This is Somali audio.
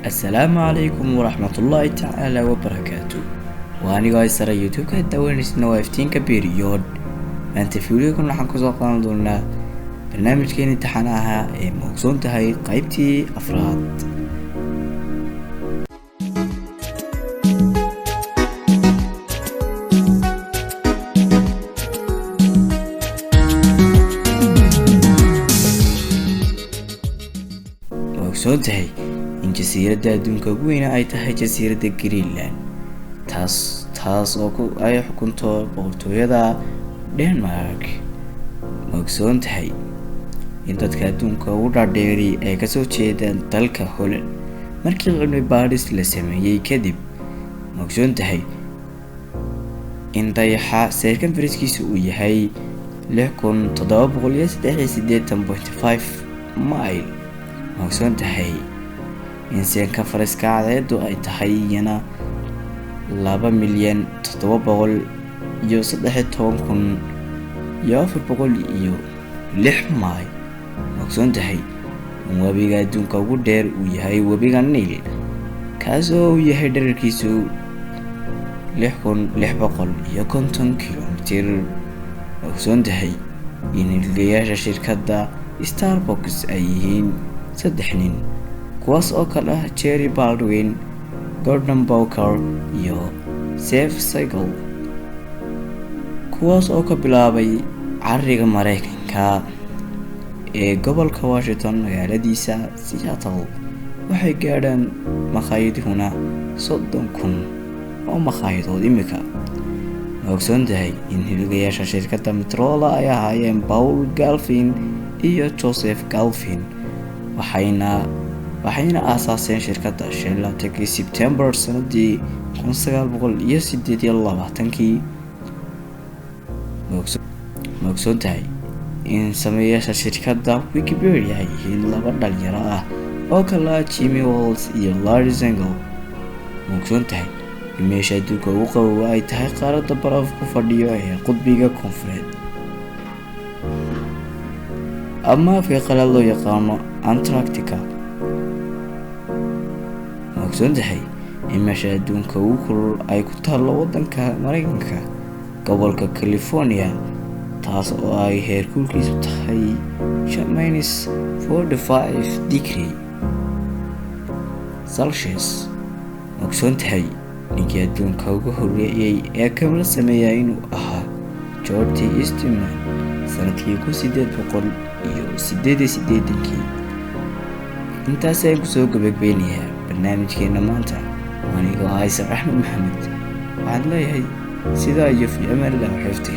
السلام عليكم ورحمة الله تعالى وبركاته. وأنا جاي سرا يوتيوب كدوانيس نوافتين كبيريود. أنت فيديوكم راح نكون قناة دولنا برنامج كين امتحانها موزون تهاي قيبتي أفراد. موزون تهاي إن جزيرة أدونك وين أي تهاي جزيرة جرينلاند taas oo ay xukunto boqortooyada Denmark. Ma ogsoon tahay in dadka adduunka ugu dhaadheeri ay ka soo jeedaan dalka Holland markii cilmi baadhis la sameeyay kadib. Ma ogsoon tahay in dayaxa circumference-kiisu uu yahay 6783.5 mile. Ma ogsoon tahay in circumference-ka cadceeddu ay tahay yana 2,713,406 mile. Ma ogsoon tahay in webiga adduunka ugu dheer uu yahay webiga Nile kaas oo uu yahay dhererkiisu 6,650 kilomitir. Ma ogsoon tahay in milkiilayaasha shirkadda Starbucks ay yihiin 3 nin kuwaas oo kala ah Jerry Baldwin, Gordon Bowker iyo Seth Siegel, kuwaas oo ka bilaabay cariga Mareykanka ee gobolka Washington magaaladiisa Seattle. Waxay gaadhaan makhaayadahuna 30,000 oo makhaayadahood imika. Ma ogsoon tahay in milkiilayaasha shirkadda Motorola ay ahaayeen Paul Galvin iyo Joseph Galvin, waxayna aasaaseen shirkadda 25 September sanadii 1928. Ma ogsoon tahay in sameeyaasha shirkadda Wikipedia ay yihiin 2 dhalinyaro ah oo kala ah Jimmy Wales iyo Larry Sanger. Ma ogsoon tahay in meesha adduunka ugu qabow ay tahay qaaradda barafku fadhiyo ee qudbiga koonfureed ama afka qalaad loo yaqaano Antarctica. Ma ogsoon tahay in meesha adduunka ugu kulul ay ku taallo waddanka Mareykanka gobolka California, taas oo ay heerkulkiisu tahay -45 degree Celsius. Ma ogsoon tahay ninkii adduunka ugu horreeyay ee kamala sameeyay inuu ahaa George Eastman sanadkii 1888. intaas ayaan kusoo gabagabeynayaa barnaamijkeena maanta. Anigoo ah Axmed Maxamed, waxaan leeyahay sidaa iyo fi amaan Allah xifdi.